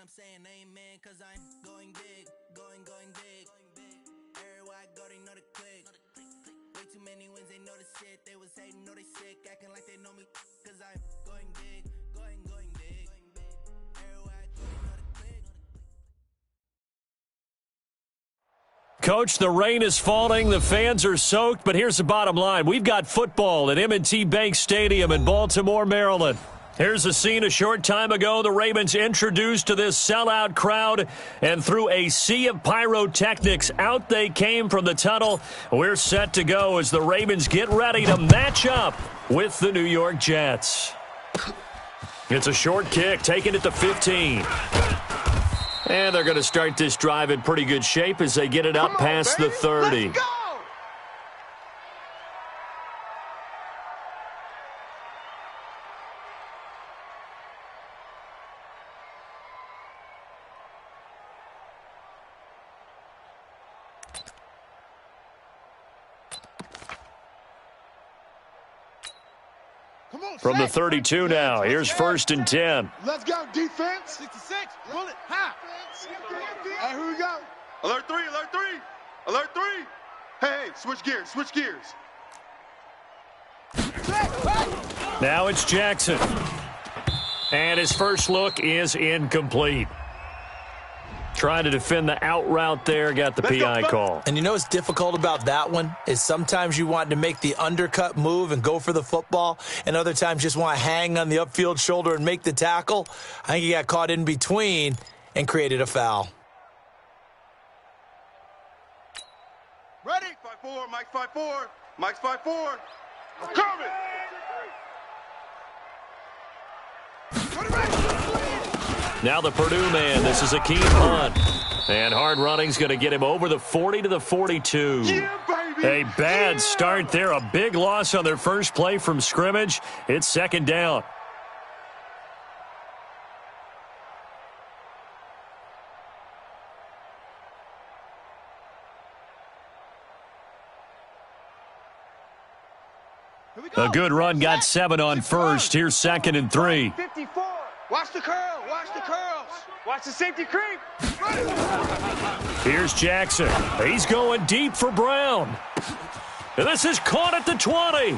saying amen, cause I'm going big, going big. Everywhere I go, they know the click. Way too many wins, they know the shit. They was hating, know they sick, acting like they know me, cause I'm going big, going big. Everywhere I go, they know the click. Coach, the rain is falling, the fans are soaked, but here's the bottom line. We've got football at M&T Bank Stadium in Baltimore, Maryland. Here's a scene a short time ago. The Ravens introduced to this sellout crowd, and through a sea of pyrotechnics, out they came from the tunnel. We're set to go as the Ravens get ready to match up with the New York Jets. It's a short kick, taken at the 15. And they're going to start this drive in pretty good shape as they get it up past the 30. From the 32 now, here's 1st and 10. Let's go, defense. 66, roll it, high. Hey, here we go. Alert 3, alert 3, alert 3. Hey, switch gears. Now it's Jackson. And his first look is incomplete. Trying to defend the out route there, got the PI call. And you know what's difficult about that one is sometimes you want to make the undercut move and go for the football, and other times just want to hang on the upfield shoulder and make the tackle. I think he got caught in between and created a foul. Ready? 5-4, Mike's 5-4. Mike's 5-4. Coming! Now the Purdue man. This is a key punt. And hard running's going to get him over the 40 to the 42. Yeah, baby! A bad start there. A big loss on their first play from scrimmage. It's 2nd down. A good run got 7 on first. Here's 2nd and 3. 54. Watch the curl. Watch the curls. Watch the safety creep. Here's Jackson. He's going deep for Brown. And this is caught at the 20.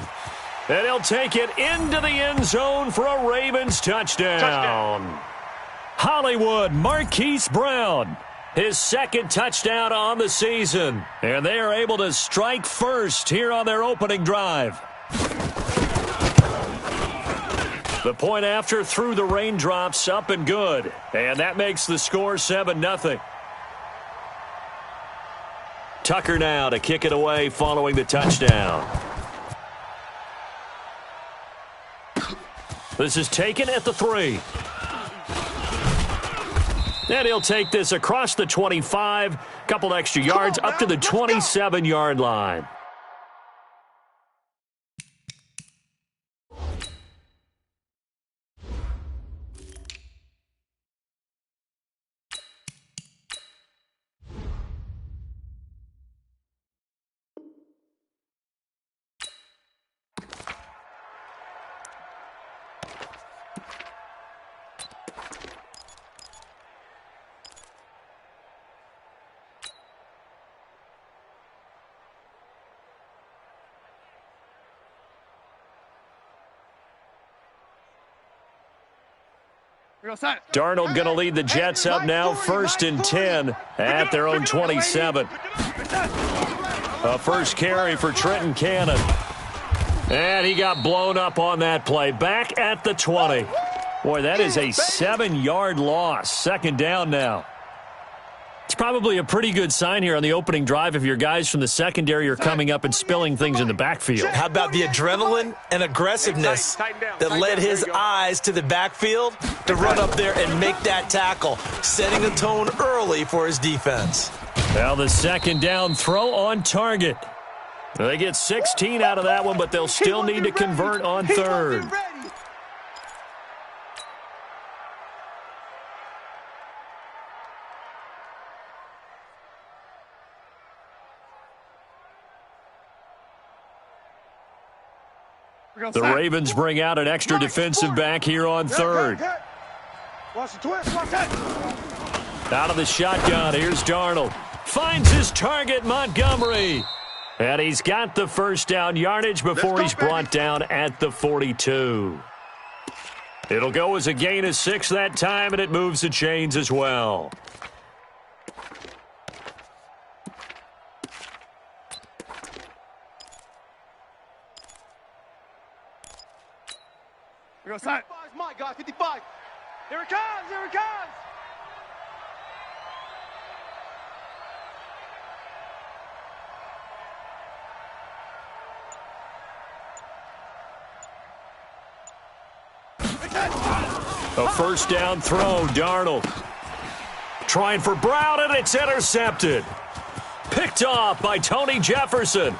And he'll take it into the end zone for a Ravens touchdown. Hollywood Marquise Brown. His 2nd touchdown on the season. And they are able to strike first here on their opening drive. The point after through the raindrops, up and good. And that makes the score 7-0. Tucker now to kick it away following the touchdown. This is taken at the 3. And he'll take this across the 25, couple extra yards up to the 27-yard line. Darnold going to lead the Jets up now, 1st and 10 at their own 27. A first carry for Trenton Cannon. And he got blown up on that play. Back at the 20. Boy, that is a 7-yard loss. 2nd down now. It's probably a pretty good sign here on the opening drive if your guys from the secondary are coming up and spilling things in the backfield. How about the adrenaline and aggressiveness that led his eyes to the backfield to run up there and make that tackle, setting the tone early for his defense. Now the 2nd down throw on target. They get 16 out of that one, but they'll still need to convert on 3rd. The Ravens bring out an extra defensive back here on 3rd. Watch the twist. Watch that. Out of the shotgun, here's Darnold. Finds his target, Montgomery. And he's got the first down yardage before he's brought down at the 42. It'll go as a gain of 6 that time, and it moves the chains as well. We go side. My God, 55. Here it comes. Here it comes. A first down throw, Darnold. Trying for Brown, and it's intercepted. Picked off by Tony Jefferson.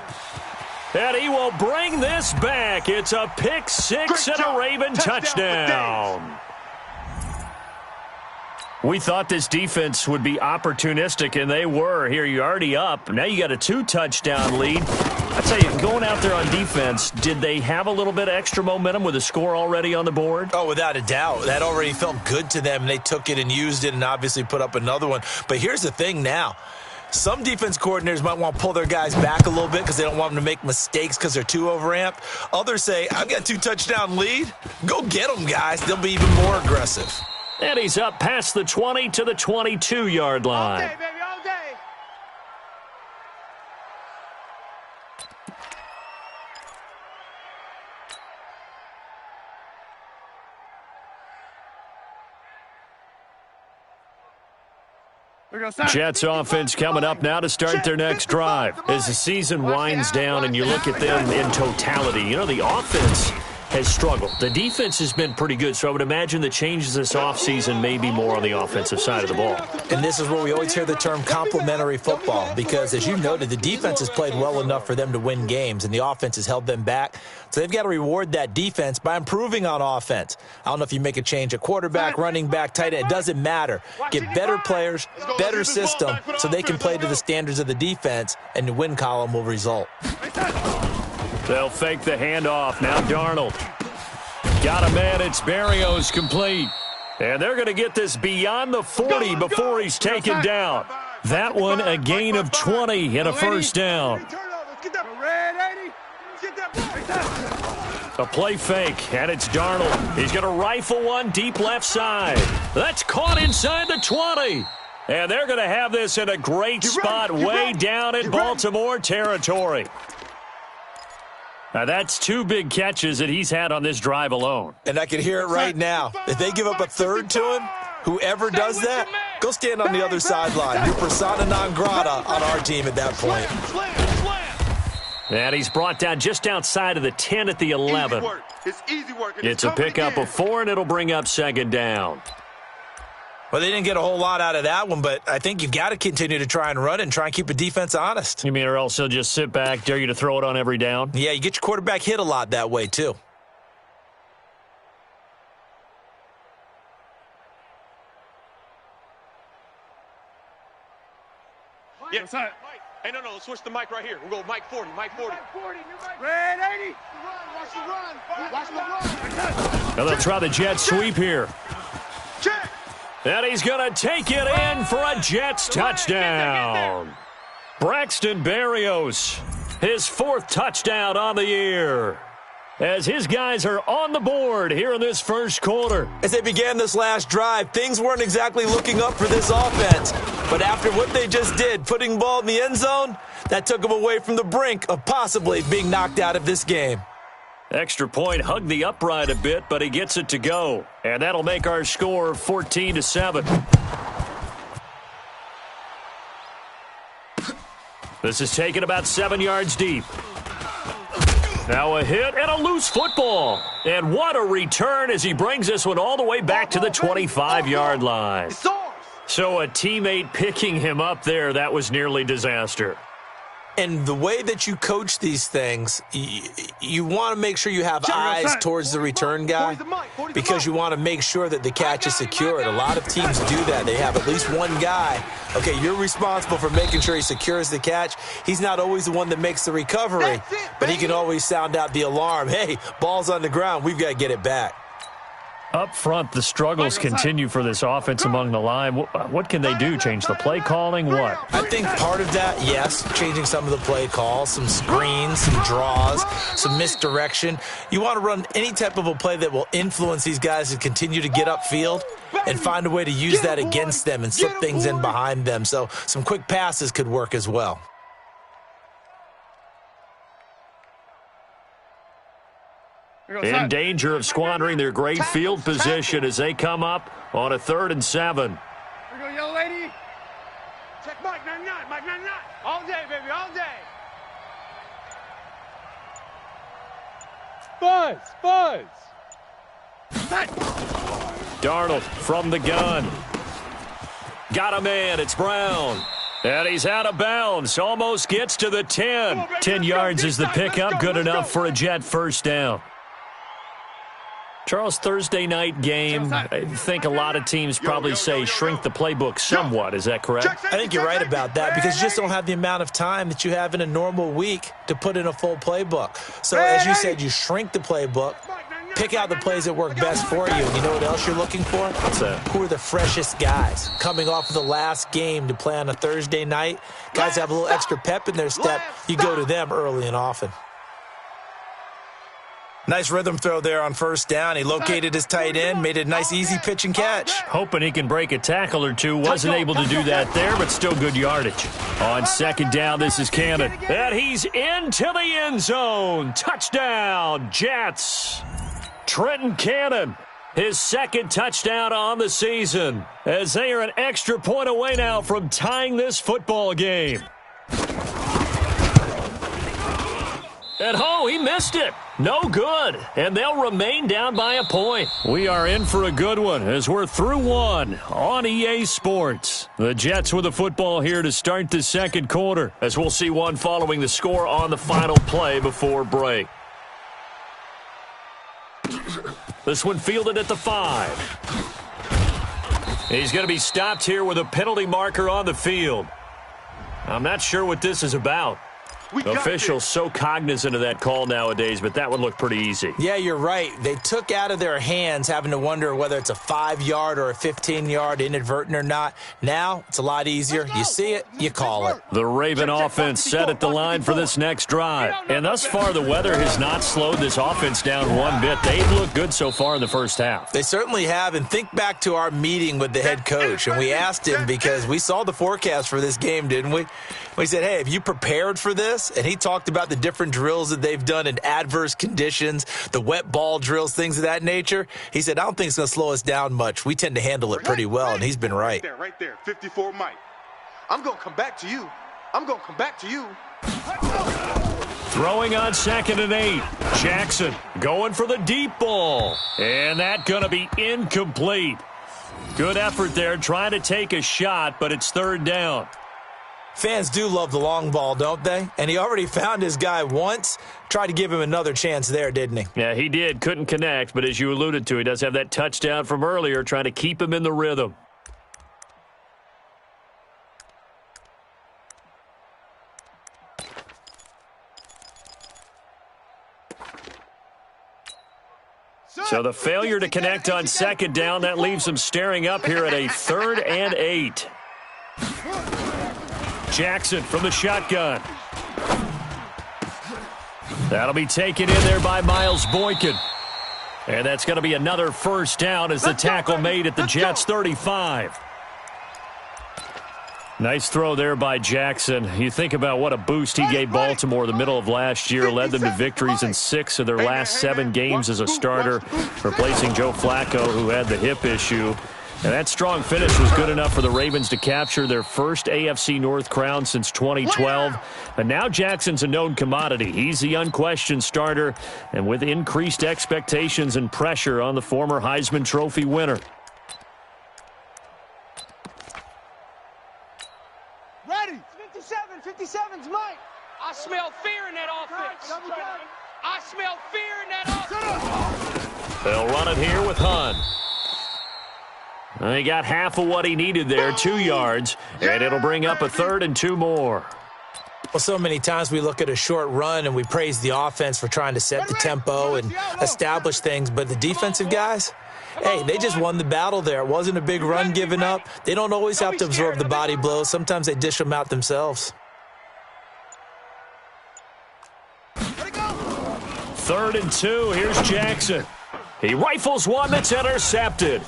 And he will bring this back. It's a pick 6 and a Raven touchdown. We thought this defense would be opportunistic, and they were. Here, you're already up. Now you got a 2-touchdown lead. I tell you, going out there on defense, did they have a little bit of extra momentum with a score already on the board? Oh, without a doubt. That already felt good to them, and they took it and used it and obviously put up another one. But here's the thing now. Some defense coordinators might want to pull their guys back a little bit because they don't want them to make mistakes because they're too overamped. Others say, I've got a 2-touchdown lead. Go get them, guys. They'll be even more aggressive. And he's up past the 20 to the 22-yard line. All day, baby, all day. We go side. Jets offense coming up now to start their next drive. As the season winds down and you look at them in totality, you know, the offense has struggled. The defense has been pretty good, so I would imagine the changes this offseason may be more on the offensive side of the ball. And this is where we always hear the term complementary football because, as you noted, the defense has played well enough for them to win games, and the offense has held them back. So they've got to reward that defense by improving on offense. I don't know if you make a change at quarterback, running back, tight end. It doesn't matter. Get better players, better system, so they can play to the standards of the defense, and the win column will result. They'll fake the handoff. Now Darnold. Got a man. It's Berrios complete. And they're going to get this beyond the 40 before he's taken down. That one a gain of 20 and a first down. A play fake, and it's Darnold. He's going to rifle one deep left side. That's caught inside the 20. And they're going to have this in a great spot way down in Baltimore territory. Now, that's 2 big catches that he's had on this drive alone. And I can hear it right now. If they give up a third to him, whoever does that, go stand on the other sideline. You're persona non grata on our team at that point. And he's brought down just outside of the 10 at the 11. It's easy work. It's a pickup of 4, and it'll bring up second down. Well, they didn't get a whole lot out of that one, but I think you've got to continue to try and run and try and keep a defense honest. You mean, or else he'll just sit back, dare you to throw it on every down? Yeah, you get your quarterback hit a lot that way, too. Yeah, side. Hey, no, let's switch the mic right here. We'll go Mike 40, Mike 40. Red 80. Watch the run. Watch the run. Now they'll try the jet sweep here. Check. And he's going to take it in for a Jets touchdown. Braxton Berrios, his 4th touchdown on the year. As his guys are on the board here in this first quarter. As they began this last drive, things weren't exactly looking up for this offense. But after what they just did, putting the ball in the end zone, that took them away from the brink of possibly being knocked out of this game. Extra point hugged the upright a bit, but he gets it to go. And that'll make our score 14-7. This is taken about 7 yards deep. Now a hit and a loose football. And what a return as he brings this one all the way back to the 25-yard line. So a teammate picking him up there, that was nearly disaster. And the way that you coach these things, you want to make sure you have eyes towards the return guy because you want to make sure that the catch is secured. A lot of teams do that. They have at least one guy. Okay, you're responsible for making sure he secures the catch. He's not always the one that makes the recovery, but he can always sound out the alarm. Hey, ball's on the ground. We've got to get it back. Up front, the struggles continue for this offense among the line. What can they do? Change the play calling? What? I think part of that, yes, changing some of the play calls, some screens, some draws, some misdirection. You want to run any type of a play that will influence these guys to continue to get upfield and find a way to use that against them and slip things in behind them. So some quick passes could work as well. In danger of squandering their great field position as they come up on a 3rd and 7. Here we go, young lady. Check Mike 99, Mike 99. All day, baby, all day. Buzz. Darnold from the gun. Got a man. It's Brown. And he's out of bounds. Almost gets to the 10. 10 yards is the pickup. Good enough for a Jet first down. Charles, Thursday night game, I think a lot of teams probably say shrink the playbook somewhat. Is that correct? I think you're right about that because you just don't have the amount of time that you have in a normal week to put in a full playbook. So as you said, you shrink the playbook, pick out the plays that work best for you. And you know what else you're looking for? What's that? Who are the freshest guys coming off of the last game to play on a Thursday night? Guys have a little extra pep in their step. You go to them early and often. Nice rhythm throw there on first down. He located his tight end, made it a nice, easy pitch and catch. Hoping he can break a tackle or two. Wasn't able to do that there, but still good yardage. On second down, this is Cannon. And he's into the end zone. Touchdown, Jets. Trenton Cannon, his 2nd touchdown on the season, as they are an extra point away now from tying this football game. And he missed it. No good. And they'll remain down by a point. We are in for a good one as we're through one on EA Sports. The Jets with the football here to start the 2nd quarter, as we'll see one following the score on the final play before break. This one fielded at the 5. He's going to be stopped here with a penalty marker on the field. I'm not sure what this is about. Officials so cognizant of that call nowadays, but that one looked pretty easy. Yeah, you're right. They took out of their hands having to wonder whether it's a 5-yard or a 15-yard inadvertent or not. Now, it's a lot easier. You see it, you call it. The Raven offense set at the line for this next drive. And thus far, the weather has not slowed this offense down one bit. They've looked good so far in the first half. They certainly have. And think back to our meeting with the head coach. And we asked him because we saw the forecast for this game, didn't we? We said, hey, have you prepared for this? And he talked about the different drills that they've done in adverse conditions, the wet ball drills, things of that nature. He said, I don't think it's going to slow us down much. We tend to handle it pretty well, and he's been right. Right there, 54 Mike. I'm going to come back to you. Throwing on 2nd and 8. Jackson going for the deep ball. And that's going to be incomplete. Good effort there trying to take a shot, but it's 3rd down. Fans do love the long ball, don't they? And he already found his guy once. Tried to give him another chance there, didn't he? Yeah, he did. Couldn't connect, but as you alluded to, he does have that touchdown from earlier, trying to keep him in the rhythm. So the failure to connect on 2nd down, that leaves him staring up here at a 3rd and 8. Jackson from the shotgun. That'll be taken in there by Miles Boykin. And that's going to be another first down as the tackle made at the Jets' 35. Nice throw there by Jackson. You think about what a boost he gave Baltimore the middle of last year, led them to victories in 6 of their last 7 games as a starter, replacing Joe Flacco, who had the hip issue. And that strong finish was good enough for the Ravens to capture their first AFC North crown since 2012. But now Jackson's a known commodity. He's the unquestioned starter, and with increased expectations and pressure on the former Heisman Trophy winner. Ready. 57's Mike. I smell fear in that offense. I smell fear in that offense. They'll run it here with Hunt. He got half of what he needed there, 2 yards, and it'll bring up a 3rd and 2 more. Well, so many times we look at a short run and we praise the offense for trying to set the tempo and establish things, but the defensive guys, Hey, they just won the battle there. It wasn't a big run given up. They don't always have to absorb the body blows. Sometimes they dish them out themselves. 3rd and 2. Here's Jackson. He rifles one that's intercepted.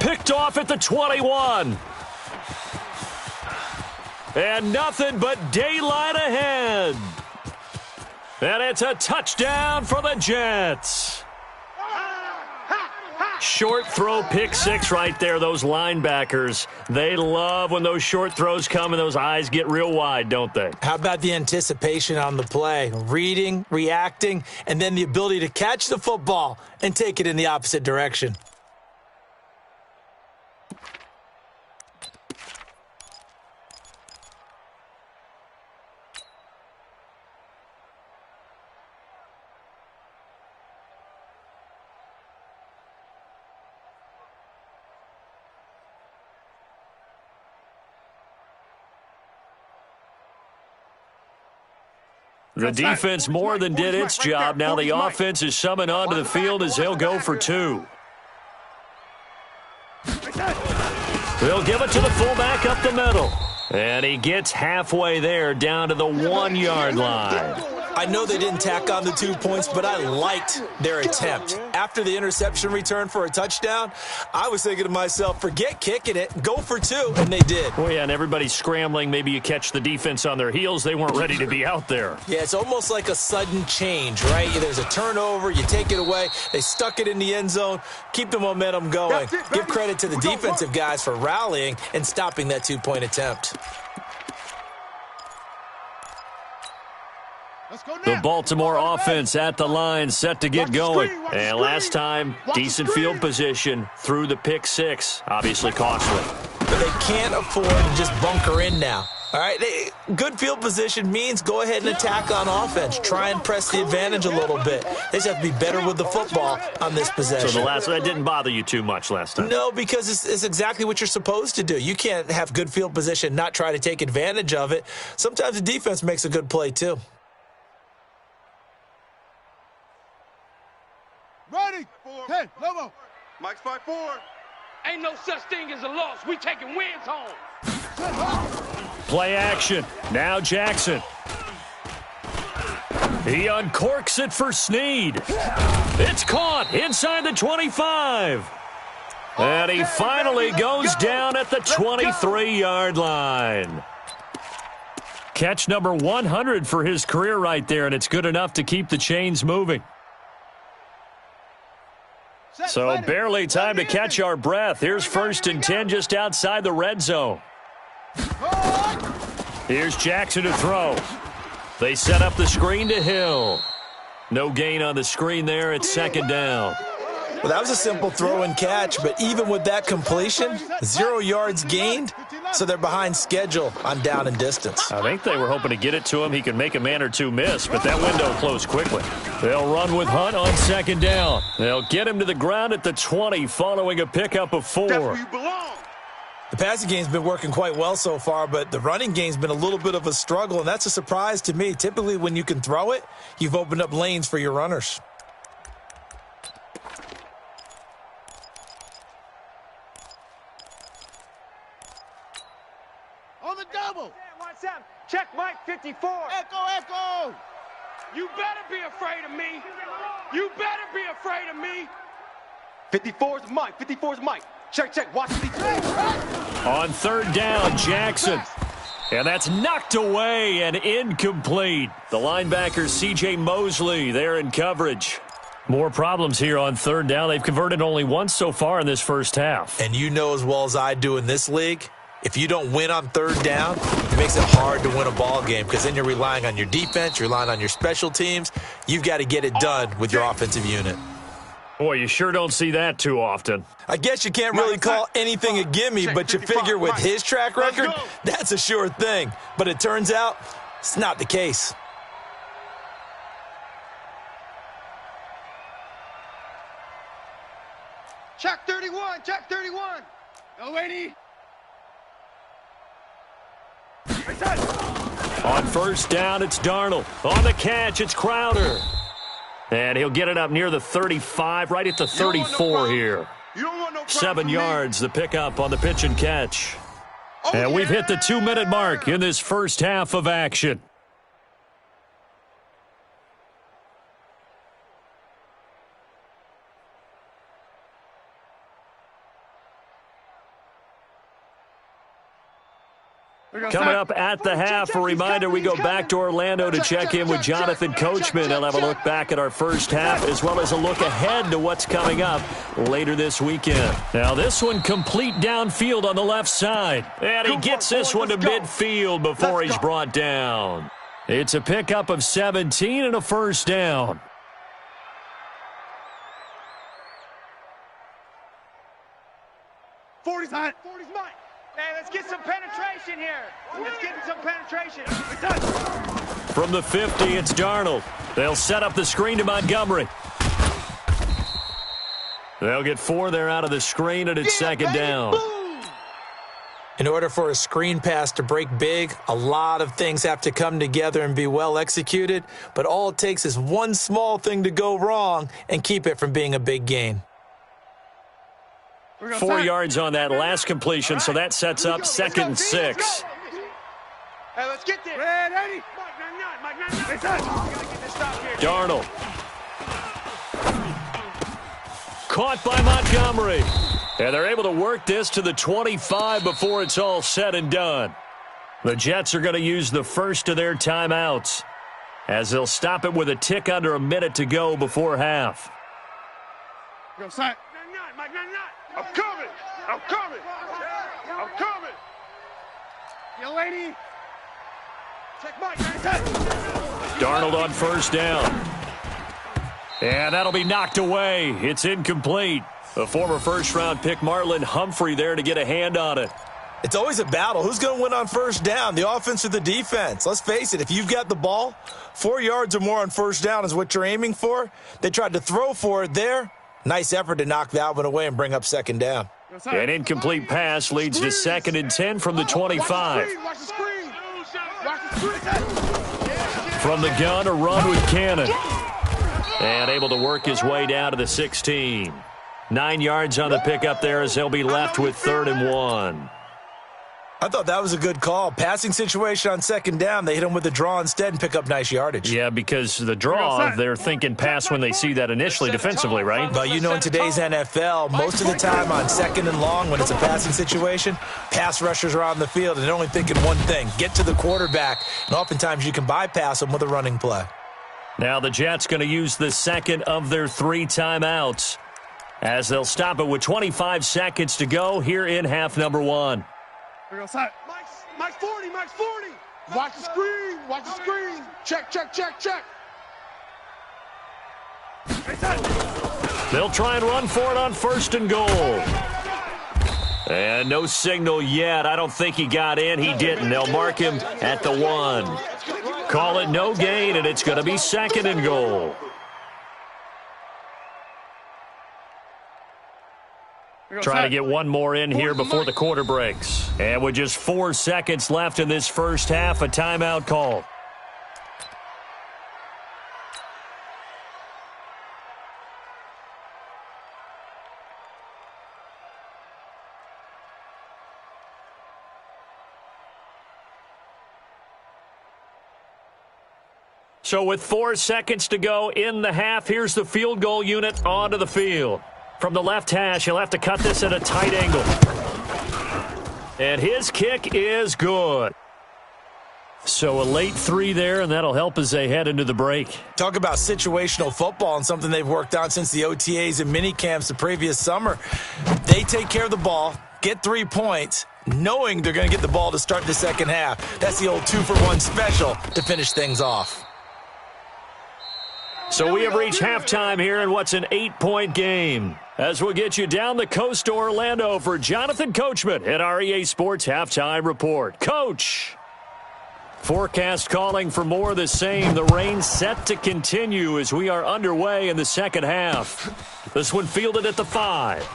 Picked off at the 21. And nothing but daylight ahead. And it's a touchdown for the Jets. Short throw, pick six right there. Those linebackers, they love when those short throws come and those eyes get real wide, don't they? How about the anticipation on the play? Reading, reacting, and then the ability to catch the football and take it in the opposite direction. The defense more than did its job. Now the offense is summoned onto the field as they'll go for 2. They'll give it to the fullback up the middle. And he gets halfway there down to the 1-yard line. I know they didn't tack on the 2 points, but I liked their attempt. After the interception return for a touchdown, I was thinking to myself, forget kicking it, go for 2, and they did. Well, yeah, and everybody's scrambling. Maybe you catch the defense on their heels. They weren't ready to be out there. Yeah, it's almost like a sudden change, right? There's a turnover, you take it away, they stuck it in the end zone, keep the momentum going. Give credit to the defensive guys for rallying and stopping that 2-point attempt. The Baltimore offense at the line, set to get going. And last time, decent field position through the pick six. Obviously costly. But they can't afford to just bunker in now. All right, good field position means go ahead and attack on offense. Try and press the advantage a little bit. They just have to be better with the football on this possession. So that didn't bother you too much last time? No, because it's exactly what you're supposed to do. You can't have good field position, not try to take advantage of it. Sometimes the defense makes a good play too. Ready? 10, Lobo. Mike's 5-4. Ain't no such thing as a loss. We taking wins home. Play action. Now Jackson. He uncorks it for Snead. It's caught inside the 25. And he finally goes down at the 23-yard line. Catch number 100 for his career right there, and it's good enough to keep the chains moving. So barely time to catch our breath. Here's 1st and 10 just outside the red zone. Here's Jackson to throw. They set up the screen to Hill. No gain on the screen there. It's 2nd down. Well, that was a simple throw and catch, but even with that completion, 0 yards gained, so they're behind schedule on down and distance. I think they were hoping to get it to him. He could make a man or two miss, but that window closed quickly. They'll run with Hunt on 2nd down. They'll get him to the ground at the 20 following a pickup of 4. That's where you belong. The passing game's been working quite well so far, but the running game's been a little bit of a struggle, and that's a surprise to me. Typically, when you can throw it, you've opened up lanes for your runners. On the double. Check Mike 54. Echo. You better be afraid of me. You better be afraid of me. 54's Mike. 54's Mike. Check. Watch these plays. On 3rd down, Jackson. And that's knocked away and incomplete. The linebacker, C.J. Mosley, there in coverage. More problems here on 3rd down. They've converted only once so far in this first half. And you know as well as I do in this league, if you don't win on 3rd down, it makes it hard to win a ball game because then you're relying on your defense, you're relying on your special teams. You've got to get it done with your offensive unit. Boy, you sure don't see that too often. I guess you can't really call anything a gimme, but you figure with his track record, that's a sure thing. But it turns out it's not the case. Check 31. No, lady. On 1st down, it's Darnold. On the catch, it's Crowder. And he'll get it up near the 35, right at the 34 here. 7 yards, the pickup on the pitch and catch. And we've hit the 2-minute mark in this first half of action. Coming up at the half, a reminder, we go back to Orlando to check in with Jonathan Coachman. He'll have a look back at our first half as well as a look ahead to what's coming up later this weekend. Now this one complete downfield on the left side. And he gets this one to midfield before he's brought down. It's a pickup of 17 and a first down. Forty's mine. Hey, let's get some penetration here. Let's get some penetration. From the 50, it's Darnold. They'll set up the screen to Montgomery. They'll get 4 there out of the screen, and it's second down. In order for a screen pass to break big, a lot of things have to come together and be well executed, but all it takes is one small thing to go wrong and keep it from being a big gain. 4 yards on that last completion, so that sets up 2nd and 6. Hey, let's get there. Ready? Darnold. Caught by Montgomery. And they're able to work this to the 25 before it's all said and done. The Jets are going to use the first of their timeouts as they'll stop it with a tick under a minute to go before half. Go, son. I'm coming! I'm coming! I'm coming! Yo, lady! Check Mike, Darnold on first down. And that'll be knocked away. It's incomplete. The former first-round pick Marlon Humphrey there to get a hand on it. It's always a battle. Who's going to win on first down, the offense or the defense? Let's face it, if you've got the ball, 4 yards or more on first down is what you're aiming for. They tried to throw for it there. Nice effort to knock that one away and bring up second down. An incomplete pass leads to 2nd and 10 from the 25. From the gun, a run with Cannon. And able to work his way down to the 16. 9 yards on the pickup there as they'll be left with 3rd and 1. I thought that was a good call. Passing situation on second down. They hit him with a draw instead and pick up nice yardage. Yeah, because the draw, they're thinking pass when they see that initially defensively, right? But you know, in today's NFL, most of the time on 2nd and long when it's a passing situation, pass rushers are on the field and they're only thinking one thing, get to the quarterback. And oftentimes you can bypass them with a running play. Now the Jets going to use the second of their 3 timeouts as they'll stop it with 25 seconds to go here in half number 1. Mike's 40, Mike's 40. Watch the screen, watch the screen. Check, check, check, check. They'll try and run for it on 1st and goal. And no signal yet. I don't think he got in. He didn't. They'll mark him at the 1. Call it no gain, and it's going to be 2nd and goal. Trying to get one more in here before the quarter breaks. And with just 4 seconds left in this first half, a timeout call. So with 4 seconds to go in the half, here's the field goal unit onto the field. From the left hash, he'll have to cut this at a tight angle. And his kick is good. So a late 3 there, and that'll help as they head into the break. Talk about situational football and something they've worked on since the OTAs and mini camps the previous summer. They take care of the ball, get 3 points, knowing they're going to get the ball to start the second half. That's the old 2-for-1 special to finish things off. So we have reached halftime here in what's an 8-point game. As we'll get you down the coast to Orlando for Jonathan Coachman at our EA Sports Halftime Report. Coach! Forecast calling for more of the same. The rain set to continue as we are underway in the second half. This one fielded at the 5.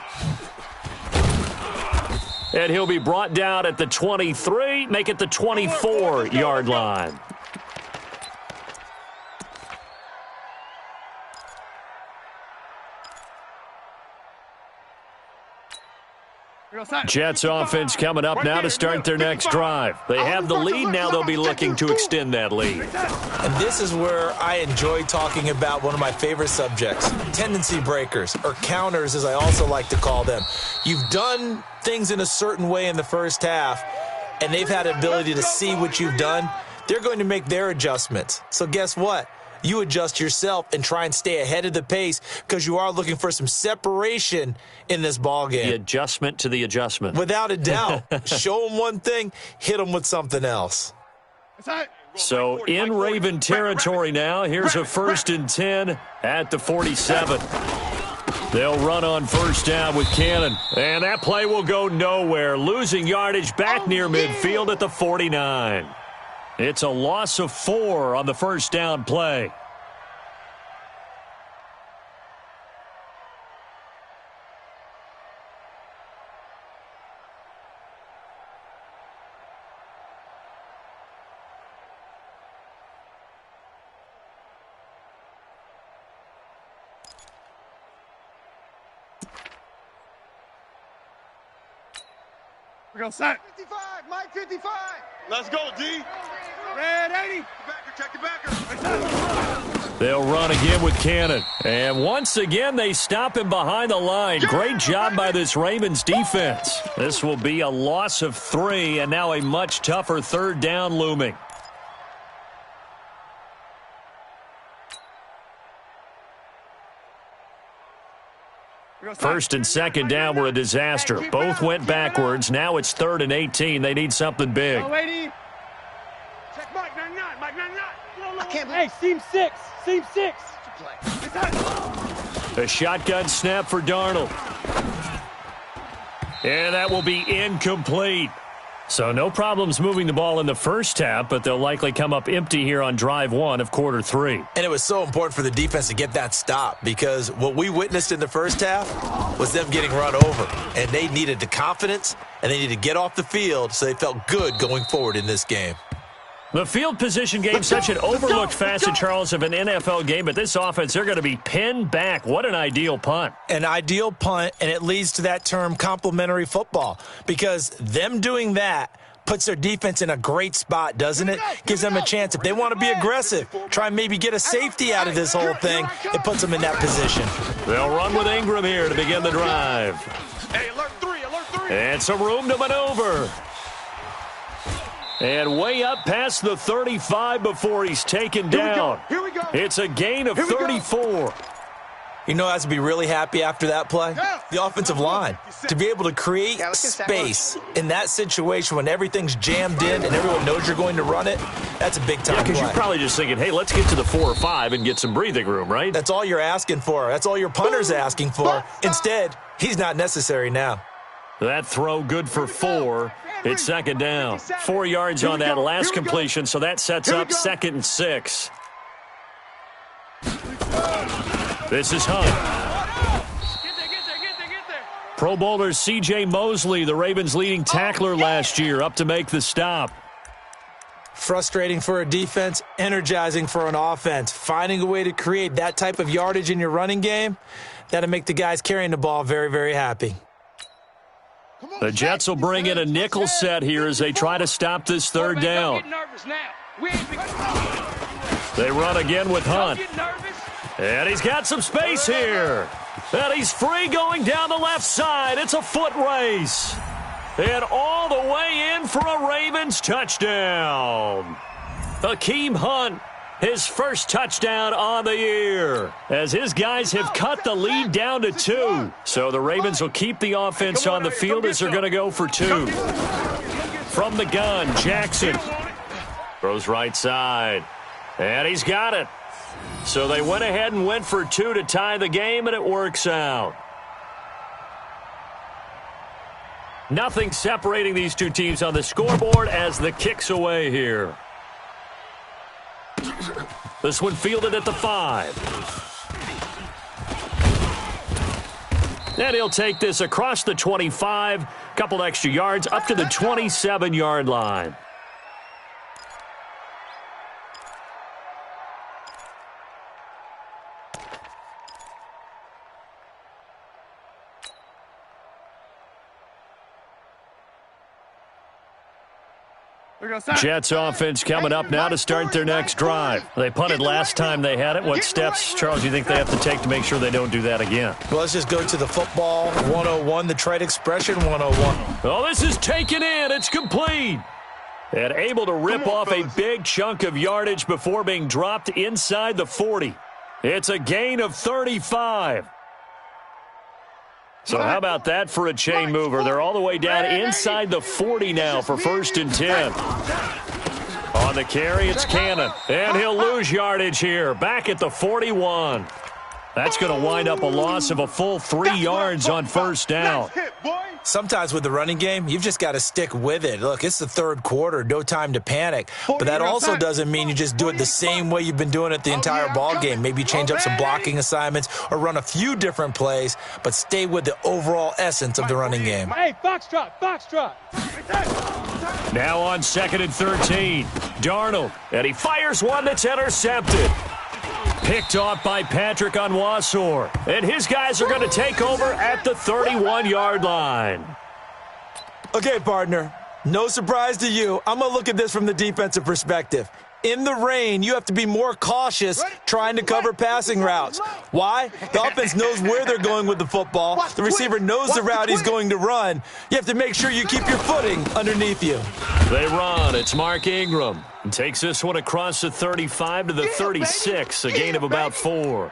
And he'll be brought down at the 23, make it the 24-yard line. Jets offense coming up now to start their next drive. They have the lead. Now they'll be looking to extend that lead. And this is where I enjoy talking about one of my favorite subjects, tendency breakers, or counters as I also like to call them. You've done things in a certain way in the first half, and they've had the ability to see what you've done. They're going to make their adjustments. So guess what? You adjust yourself and try and stay ahead of the pace because you are looking for some separation in this ball game. The adjustment to the adjustment. Without a doubt. Show them one thing, hit them with something else. So in Raven territory now, here's a 1st and 10 at the 47. They'll run on first down with Cannon. And that play will go nowhere. Losing yardage back near midfield at the 49. It's a loss of 4 on the first down play. We're going to set. 55, Mike 55. Let's go, D. Red 80. Check your backer. They'll run again with Cannon. And once again, they stop him behind the line. Great job by this Ravens defense. This will be a loss of 3, and now a much tougher 3rd down looming. First and second down were a disaster. Both went backwards. Now it's 3rd and 18. They need something big. Check Mike 99. Mike 99. Hey, seam 6. Seam 6. A shotgun snap for Darnold. And that will be incomplete. So no problems moving the ball in the first half, but they'll likely come up empty here on drive 1 of quarter 3. And it was so important for the defense to get that stop because what we witnessed in the first half was them getting run over. And they needed the confidence, and they needed to get off the field so they felt good going forward in this game. The field position game, such an overlooked facet, Charles, of an NFL game, but this offense, they're going to be pinned back. What an ideal punt. An ideal punt, and it leads to that term complementary football because them doing that puts their defense in a great spot, doesn't it? Gives them a chance. If they want to be aggressive, try and maybe get a safety out of this whole thing, it puts them in that position. They'll run with Ingram here to begin the drive. Hey, alert 3. Alert 3. And some room to maneuver. And way up past the 35 before he's taken down. Here we go. It's a gain of 34. You know who has to be really happy after that play? The offensive line. To be able to create space in that situation when everything's jammed in and everyone knows you're going to run it, that's a big-time play. Because you're probably just thinking, hey, let's get to the 4 or 5 and get some breathing room, right? That's all you're asking for. That's all your punter's asking for. Instead, he's not necessary now. That throw good for 4. It's second down. 4 yards on that last completion, so that sets up 2nd and 6. This is Hunt. Get there. Pro Bowler C.J. Mosley, the Ravens' leading tackler last year, up to make the stop. Frustrating for a defense, energizing for an offense. Finding a way to create that type of yardage in your running game, that'll make the guys carrying the ball very, very happy. The Jets will bring in a nickel set here as they try to stop this 3rd down. They run again with Hunt. And he's got some space here. And he's free going down the left side. It's a foot race. And all the way in for a Ravens touchdown. Hakeem Hunt, his first touchdown on the year, as his guys have cut the lead down to 2. So the Ravens will keep the offense on the field as they're going to go for 2. From the gun, Jackson throws right side. And he's got it. So they went ahead and went for 2 to tie the game, and it works out. Nothing separating these two teams on the scoreboard as the kick's away here. This one fielded at the 5. And he'll take this across the 25, couple extra yards up to the 27-yard line. Jets offense coming up now to start their next drive. They punted last time they had it. What steps, Charles, do you think they have to take to make sure they don't do that again? Well, let's just go to the football 101, the trade expression 101. Oh, this is taken in. It's complete. And able to rip off a big chunk of yardage before being dropped inside the 40. It's a gain of 35. So how about that for a chain mover? They're all the way down inside the 40 now for 1st and 10. On the carry, it's Cannon. And he'll lose yardage here. Back at the 41. That's going to wind up a loss of a full 3 yards on 1st down. Sometimes with the running game, you've just got to stick with it. Look, it's the 3rd quarter, no time to panic. But that also doesn't mean you just do it the same way you've been doing it the entire ball game. Maybe change up some blocking assignments or run a few different plays, but stay with the overall essence of the running game. Hey, foxtrot, foxtrot. Now on 2nd and 13, Darnold, and he fires one that's intercepted. Picked off by Patrick Onwuasor. And his guys are going to take over at the 31-yard line. Okay, partner, no surprise to you. I'm going to look at this from the defensive perspective. In the rain, you have to be more cautious trying to cover passing routes. Why? The offense knows where they're going with the football. The receiver knows the route he's going to run. You have to make sure you keep your footing underneath you. They run. It's Mark Ingram. Takes this one across the 35 to the 36, a gain of about 4.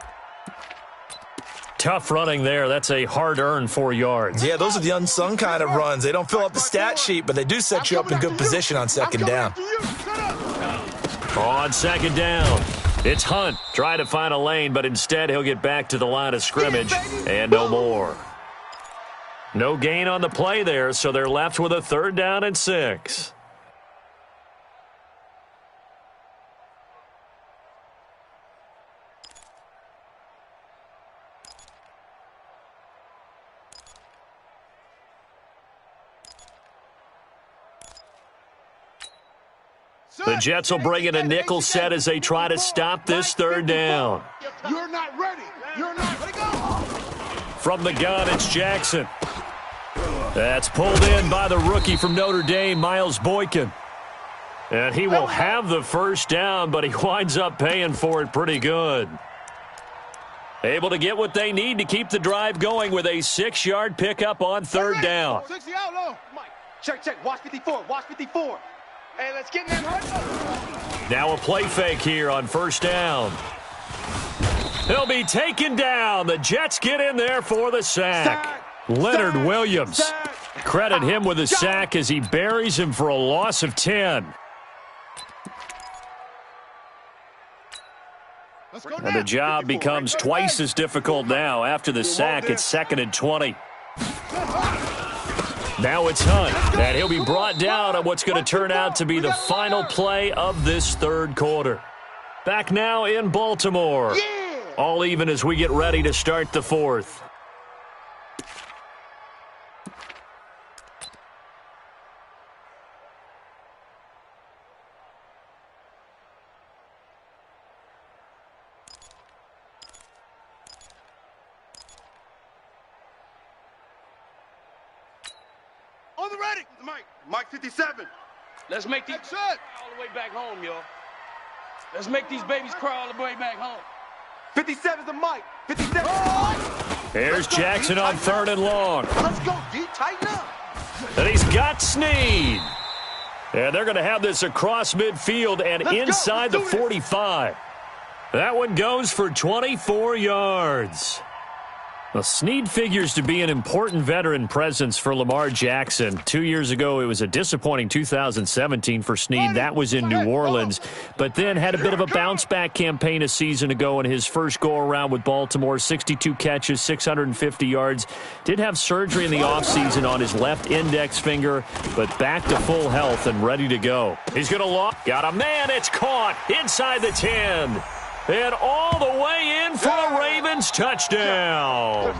Tough running there. That's a hard-earned 4 yards. Yeah, those are the unsung kind of runs. They don't fill up the stat sheet, but they do set you up in good position on 2nd down. On 2nd down, it's Hunt trying to find a lane, but instead he'll get back to the line of scrimmage and no more. No gain on the play there, so they're left with a 3rd down and 6. The Jets will bring in a nickel set as they try to stop this 3rd down. You're not ready. You're not ready. Go. From the gun, it's Jackson. That's pulled in by the rookie from Notre Dame, Miles Boykin. And he will have the 1st down, but he winds up paying for it pretty good. Able to get what they need to keep the drive going with a 6-yard pickup on 3rd down. 60 out low. Mike, check. Watch 54. Watch 54. Hey, let's get in that. Now a play fake here on 1st down. He'll be taken down. The Jets get in there for the sack. Leonard Williams. Credit him with a sack as he buries him for a loss of 10. And the job becomes twice as difficult now. After the sack, it's 2nd and 20. Now it's Hunt, and he'll be brought down on what's going to turn out to be the final play of this 3rd quarter. Back now in Baltimore. All even as we get ready to start the 4th. On the ready. Mike 57. Let's make these all the way back home, y'all. Let's make these babies cry all the way back home. 57 is the Mike. 57. Here's Jackson on 3rd and long. Let's go, D. Tighten up. And he's got Snead. And they're going to have this across midfield and inside the 45. That one goes for 24 yards. Well, Snead figures to be an important veteran presence for Lamar Jackson. 2 years ago, it was a disappointing 2017 for Snead. That was in New Orleans, but then had a bit of a bounce-back campaign a season ago in his first go-around with Baltimore. 62 catches, 650 yards. Did have surgery in the offseason on his left index finger, but back to full health and ready to go. He's going to lock. Got a man. It's caught inside the 10. And all the way in for a Ravens touchdown.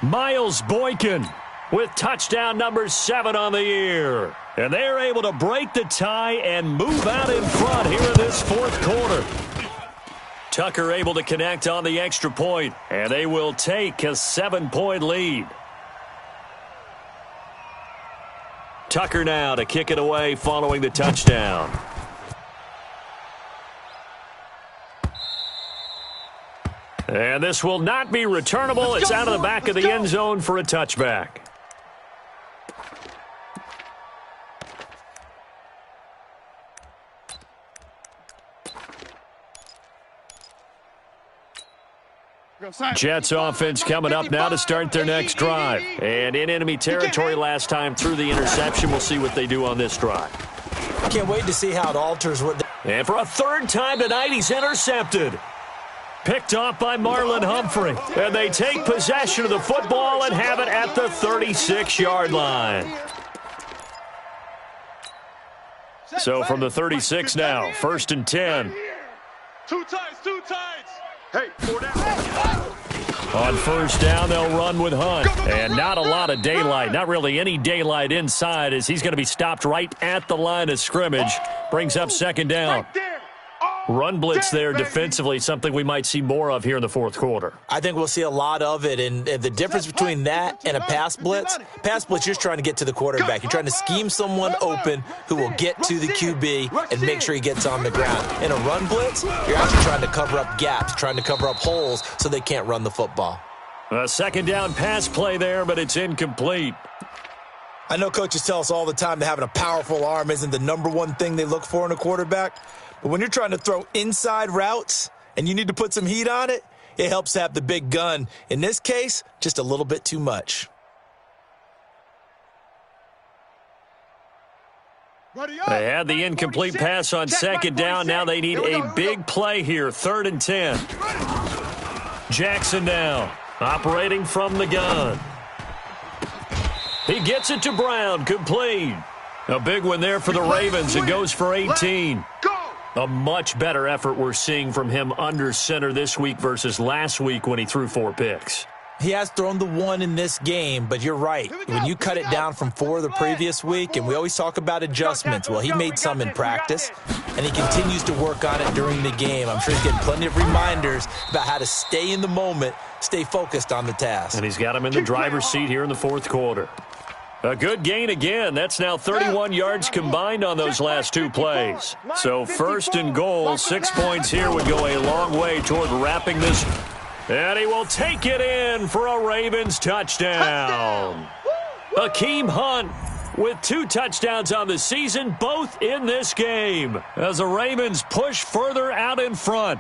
Miles Boykin with touchdown number 7 on the year. And they're able to break the tie and move out in front here in this 4th quarter. Tucker able to connect on the extra point, and they will take a 7-point lead. Tucker now to kick it away following the touchdown. And this will not be returnable. It's out of the back of the end zone for a touchback. Jets offense coming up now to start their next drive. And in enemy territory last time through the interception. We'll see what they do on this drive. Can't wait to see how it alters what. And for a third time tonight, he's intercepted. Picked off by Marlon Humphrey. And they take possession of the football and have it at the 36-yard line. So from the 36 now, 1st and 10. Two tides. Hey, 4 down. On 1st down, they'll run with Hunt. And not a lot of daylight, not really any daylight inside, as he's going to be stopped right at the line of scrimmage. Brings up 2nd down. Run blitz there defensively, something we might see more of here in the 4th quarter. I think we'll see a lot of it, and the difference between that and a pass blitz, you're just trying to get to the quarterback. You're trying to scheme someone open who will get to the QB and make sure he gets on the ground. In a run blitz, you're actually trying to cover up gaps, trying to cover up holes so they can't run the football. A 2nd down pass play there, but it's incomplete. I know coaches tell us all the time that having a powerful arm isn't the number one thing they look for in a quarterback. But when you're trying to throw inside routes and you need to put some heat on it, it helps to have the big gun. In this case, just a little bit too much. They had the incomplete pass on 2nd down. Now they need a big play here, 3rd and 10. Jackson now, operating from the gun. He gets it to Brown, complete. A big one there for the Ravens. It goes for 18. A much better effort we're seeing from him under center this week versus last week when he threw 4 picks. He has thrown the 1 in this game, but you're right. When you cut it down from 4 the previous week, and we always talk about adjustments, well, he made some in practice, and he continues to work on it during the game. I'm sure he's getting plenty of reminders about how to stay in the moment, stay focused on the task. And he's got him in the driver's seat here in the 4th quarter. A good gain again. That's now 31 yards combined on those last 2 plays. So 1st and goal, 6 points here would go a long way toward wrapping this. And he will take it in for a Ravens touchdown. Akeem Hunt with 2 touchdowns on the season, both in this game, as the Ravens push further out in front.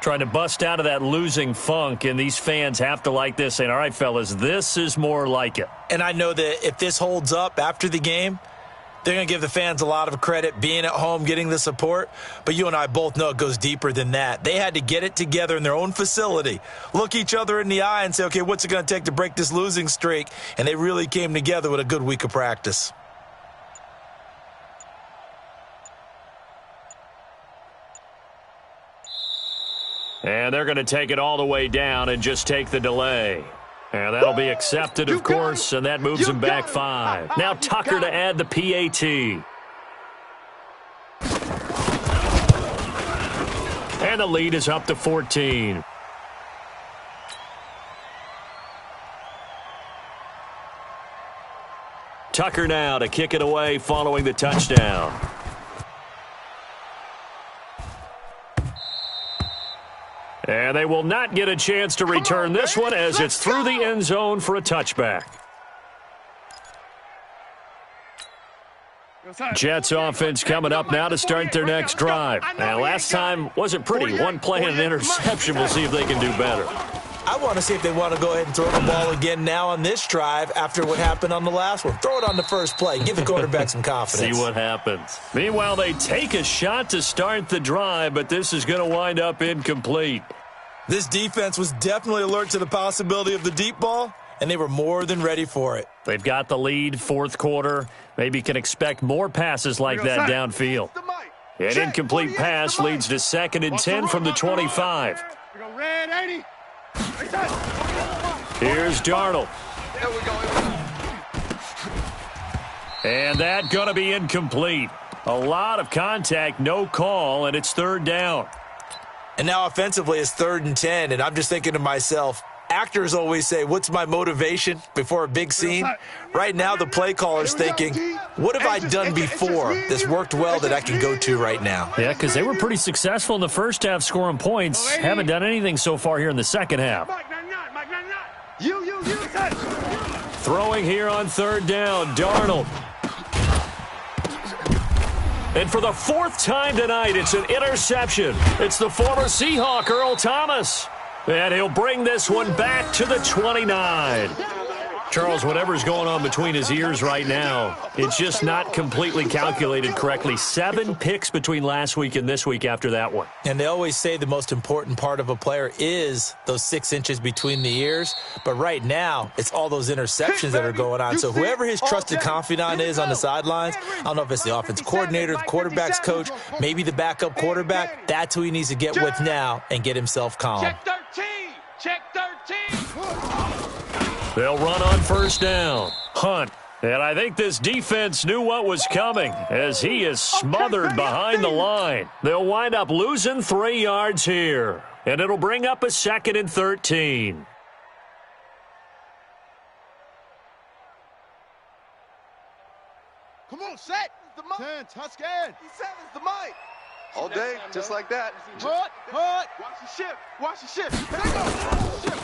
Trying to bust out of that losing funk, and these fans have to like this, saying, all right, fellas, this is more like it. And I know that if this holds up after the game, they're going to give the fans a lot of credit being at home, getting the support. But you and I both know it goes deeper than that. They had to get it together in their own facility, look each other in the eye and say, okay, what's it going to take to break this losing streak? And they really came together with a good week of practice. And they're going to take it all the way down and just take the delay. And that'll be accepted, of course, and that moves him back 5. Now Tucker to add the PAT. And the lead is up to 14. Tucker now to kick it away following the touchdown. And they will not get a chance to return this one as it's through the end zone for a touchback. Jets offense coming up now to start their next drive. Now, last time wasn't pretty. 1 play and an interception. We'll see if they can do better. I want to see if they want to go ahead and throw the ball again now on this drive after what happened on the last one. Throw it on the first play. Give the quarterback some confidence. See what happens. Meanwhile, they take a shot to start the drive, but this is going to wind up incomplete. This defense was definitely alert to the possibility of the deep ball, and they were more than ready for it. They've got the lead, 4th quarter. Maybe can expect more passes like that downfield. An incomplete pass leads to 2nd and 10 from the 25. Here's Darnold. And that going to be incomplete. A lot of contact, no call, and it's 3rd down. And now offensively it's 3rd and 10, and I'm just thinking to myself, actors always say, what's my motivation before a big scene? Right now the play caller's thinking, What have I done before that's worked well that I can go to right now? Yeah, because they were pretty successful in the first half scoring points. Haven't done anything so far here in the second half. Throwing here on third down, Darnold. And for the fourth time tonight, it's an interception. It's the former Seahawk, Earl Thomas. And he'll bring this one back to the 29. Charles, whatever's going on between his ears right now, it's just not completely calculated correctly. 7 picks between last week and this week after that one. And they always say the most important part of a player is those 6 inches between the ears. But right now, it's all those interceptions that are going on. So whoever his trusted confidant is on the sidelines, I don't know if it's the offensive coordinator, the quarterback's coach, maybe the backup quarterback, that's who he needs to get with now and get himself calm. Check 13. Check 13. They'll run on first down. Hunt. And I think this defense knew what was coming as he is smothered behind the line. They'll wind up losing 3 yards here. And it'll bring up a 2nd and 13. Come on, set. 10, Tuscan. 7's the mic. All day, just like that. Hut. Watch the ship. Watch the ship.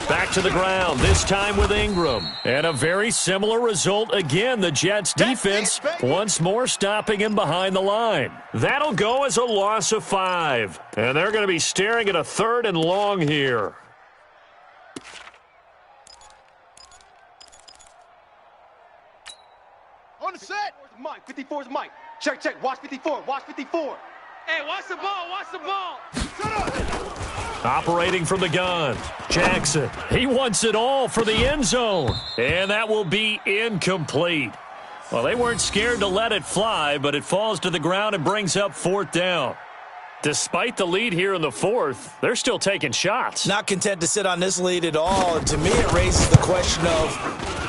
Back to the ground, this time with Ingram. And a very similar result again. The Jets defense once more stopping him behind the line. That'll go as a loss of 5. And they're going to be staring at a 3rd and long here. On the set. 54's Mike. Check. Watch 54. Watch 54. Hey, watch the ball. Watch the ball. Operating from the gun, Jackson. He wants it all for the end zone. And that will be incomplete. Well, they weren't scared to let it fly, but it falls to the ground and brings up 4th down. Despite the lead here in the 4th, they're still taking shots. Not content to sit on this lead at all. And to me, it raises the question of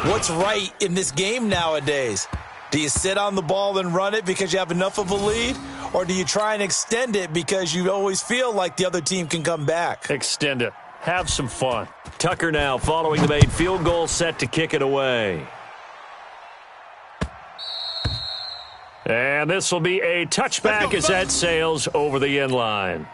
what's right in this game nowadays. Do you sit on the ball and run it because you have enough of a lead? Or do you try and extend it because you always feel like the other team can come back? Extend it. Have some fun. Tucker now following the made field goal, set to kick it away. And this will be a touchback as that sails over the end line.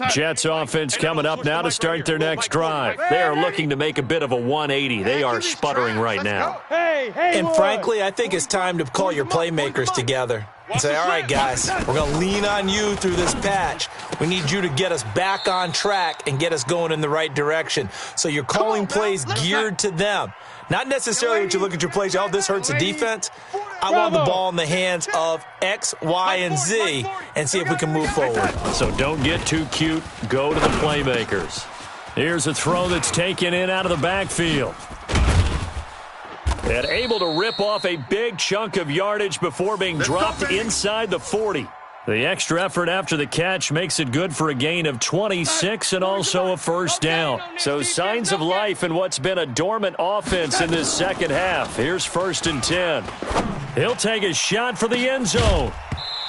Jets offense coming up now to start their next drive. They are looking to make a bit of a 180. They are sputtering right now. And frankly, I think it's time to call your playmakers together and say, all right, guys, we're going to lean on you through this patch. We need you to get us back on track and get us going in the right direction. So you're calling plays geared to them. Not necessarily when you look at your plays, oh, this hurts the defense. I want the ball in the hands of X, Y, and Z and see if we can move forward. So don't get too cute. Go to the playmakers. Here's a throw that's taken in out of the backfield. And able to rip off a big chunk of yardage before being dropped inside the 40. The extra effort after the catch makes it good for a gain of 26 and also a first down. So signs of life in what's been a dormant offense in this second half. Here's 1st and 10. He'll take a shot for the end zone.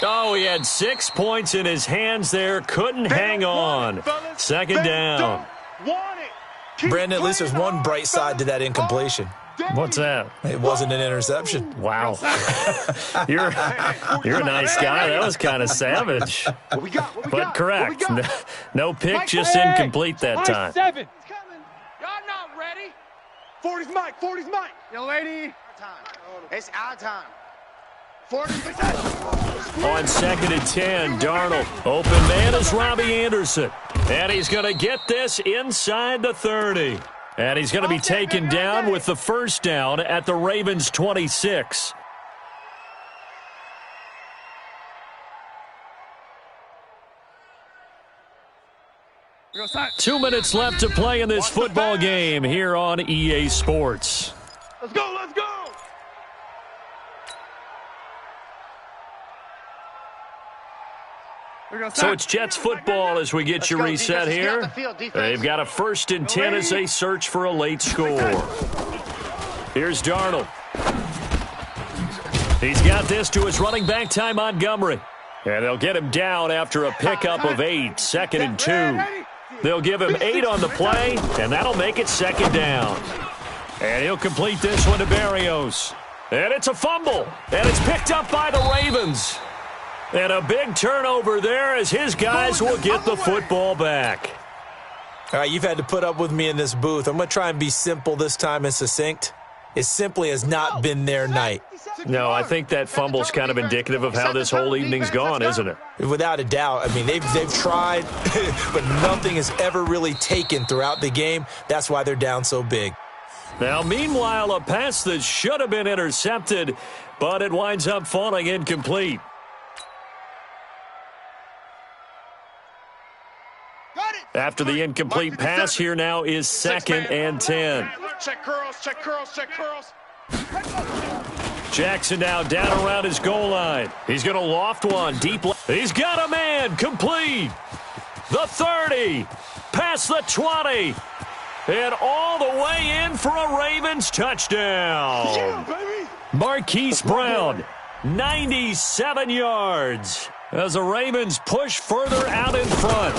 Oh, he had 6 points in his hands there. Couldn't hang on. 2nd down. Brandon, at least there's one bright side to that incompletion. What's that? It wasn't an interception. Wow. You're a nice guy. That was kind of savage. But correct. No pick, just incomplete that time. 7. Y'all not ready. 40's Mike. 40's Mike. Young lady. It's our time. 40's On 2nd and 10, Darnold. Open man is Robbie Anderson. And he's going to get this inside the 30. And he's going to be taken down with the first down at the Ravens' 26. Two minutes left to play in this football game here on EA Sports. Let's go, let's go! So it's Jets football as we get you reset here. They've got a 1st and 10 as they search for a late score. Here's Darnold. He's got this to his running back, Ty Montgomery. And they'll get him down after a pickup of 8, 2nd and 2. They'll give him 8 on the play, and that'll make it 2nd down. And he'll complete this one to Berrios. And it's a fumble, and it's picked up by the Ravens. And a big turnover there as his guys will get the football back. All right, you've had to put up with me in this booth. I'm going to try and be simple this time and succinct. It simply has not been their night. No, I think that fumble's kind of indicative of how this whole evening's gone, isn't it? Without a doubt. I mean, they've tried, but nothing has ever really taken throughout the game. That's why they're down so big. Now, meanwhile, a pass that should have been intercepted, but it winds up falling incomplete. After the incomplete pass, here now is 2nd and 10. Check curls, check curls, check curls. Jackson now down around his goal line. He's going to loft one deep. He's got a man complete. The 30, past the 20, and all the way in for a Ravens touchdown. Yeah, baby. Marquise Brown, 97 yards as the Ravens push further out in front.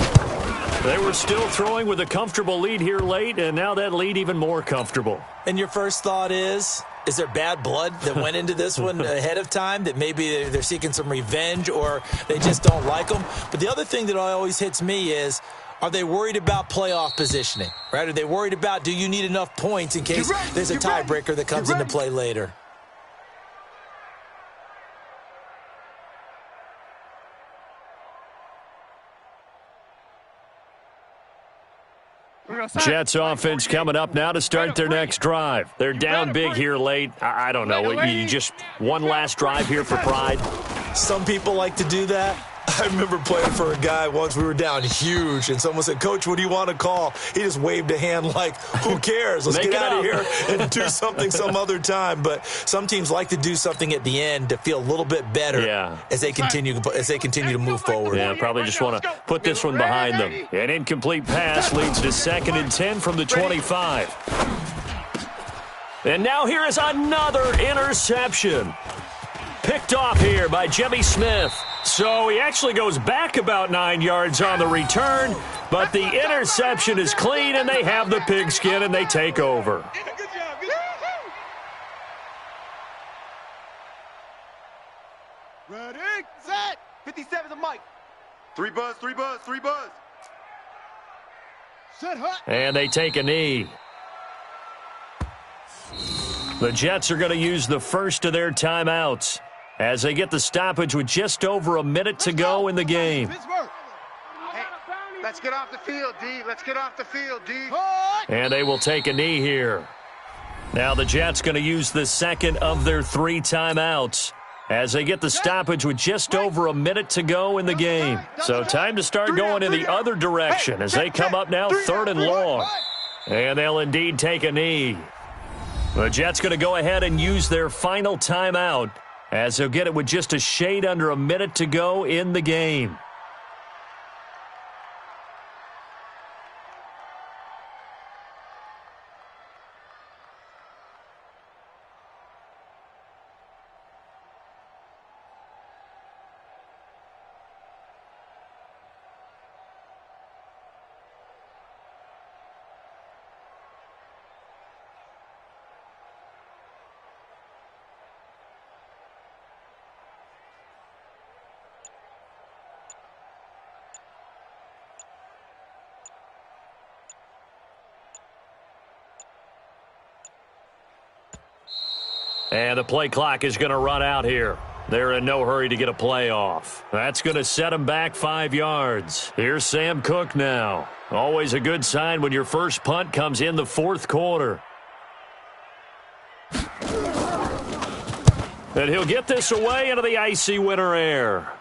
They were still throwing with a comfortable lead here late, and now that lead even more comfortable. And your first thought is there bad blood that went into this one ahead of time, that maybe they're seeking some revenge or they just don't like them? But the other thing that always hits me is, are they worried about playoff positioning, right? Are they worried about, do you need enough points in case there's a tiebreaker that comes into play later? Jets offense coming up now to start their next drive. They're down big here late. I don't know. You just one last drive here for pride. Some people like to do that. I remember playing for a guy once. We were down huge, and someone said, "Coach, what do you want to call?" He just waved a hand like, who cares? Let's get out of here and do something some other time. But some teams like to do something at the end to feel a little bit better as they continue to move forward. Yeah, probably just want to put this one behind them. An incomplete pass leads to 2nd and 10 from the 25. And now here is another interception. Picked off here by Jimmy Smith. So he actually goes back about 9 yards on the return, but the interception is clean, and they have the pigskin, and they take over. Ready, set. 57 to Mike. 3 buzz, 3 buzz, 3 buzz. Set hut. And they take a knee. The Jets are going to use the first of their timeouts as they get the stoppage with just over a minute to go in the game. Hey, let's get off the field, D. Let's get off the field, D. And they will take a knee here. Now the Jets going to use the second of their 3 timeouts as they get the stoppage with just over a minute to go in the game. So time to start going in the other direction as they come up now 3rd and long. And they'll indeed take a knee. The Jets going to go ahead and use their final timeout as they'll get it with just a shade under a minute to go in the game. And the play clock is going to run out here. They're in no hurry to get a play off. That's going to set them back 5 yards. Here's Sam Cook now. Always a good sign when your first punt comes in the 4th quarter. And he'll get this away into the icy winter air.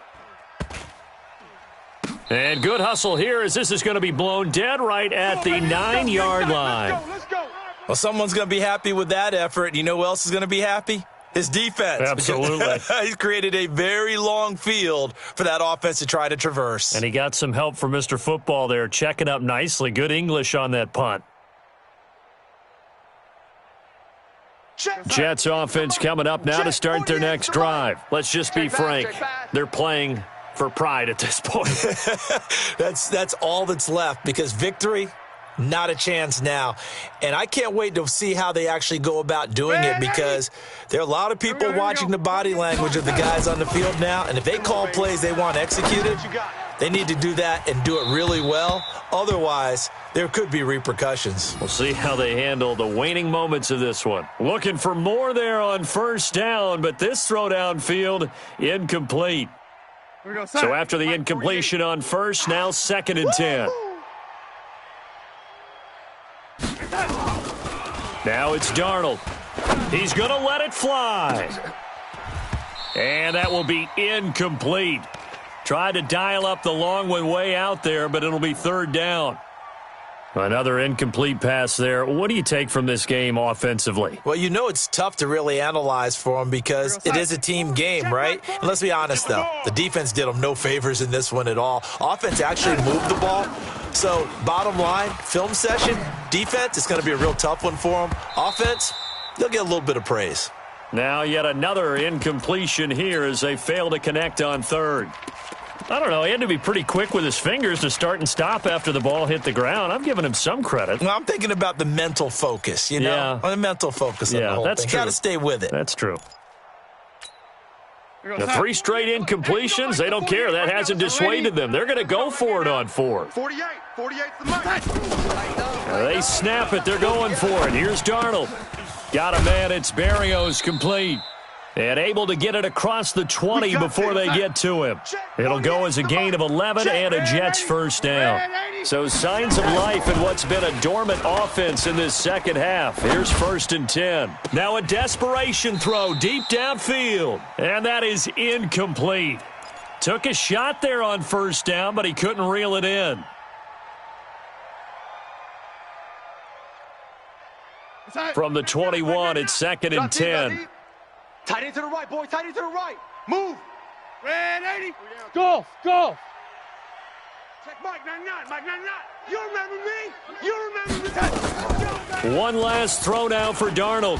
And good hustle here as this is going to be blown dead right at the 9-yard line. Let's go. Well, someone's going to be happy with that effort. You know who else is going to be happy? His defense. Absolutely. He's created a very long field for that offense to try to traverse. And he got some help from Mr. Football there, checking up nicely. Good English on that punt. Jets offense coming up now to start their next drive. Let's just be frank. They're playing for pride at this point. That's all that's left, because victory, not a chance now. And I can't wait to see how they actually go about doing it, because there are a lot of people watching the body language of the guys on the field now, and if they call plays they want executed, they need to do that and do it really well. Otherwise, there could be repercussions. We'll see how they handle the waning moments of this one. Looking for more there on first down, but this throw downfield incomplete. So after the incompletion on first, now 2nd and 10. Now it's Darnold. He's going to let it fly. And that will be incomplete. Tried to dial up the long one way out there, but it'll be 3rd down. Another incomplete pass there. What do you take from this game offensively? Well, you know it's tough to really analyze for them, because it is a team game, right? And let's be honest, though. The defense did them no favors in this one at all. Offense actually moved the ball. So, bottom line, film session, defense, it's going to be a real tough one for them. Offense, they'll get a little bit of praise. Now yet another incompletion here as they fail to connect on 3rd. I don't know. He had to be pretty quick with his fingers to start and stop after the ball hit the ground. I'm giving him some credit. Well, I'm thinking about the mental focus, you know? Yeah. On the mental focus of the whole that's thing. true. Got to stay with it. That's true. The 3 straight incompletions, they don't care. That hasn't dissuaded them. They're going to go for it on 4th. 48's the mark. They snap it. They're going for it. Here's Darnold. Got a man. It's Berrios, complete. And able to get it across the 20 before they get to him. It'll go as a gain of 11 and a Jets first down. So signs of life in what's been a dormant offense in this second half. Here's 1st and 10. Now a desperation throw deep downfield. And that is incomplete. Took a shot there on first down, but he couldn't reel it in. From the 21, it's 2nd and 10. Tight end to the right, boy. Tight end to the right. Move. Red 80. Go. Check Mike 99. Mike 99. You remember me? You remember me? One last throw now for Darnold.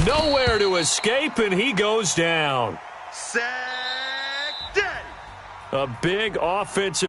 Nowhere to escape, and he goes down. Sack Daddy. A big offensive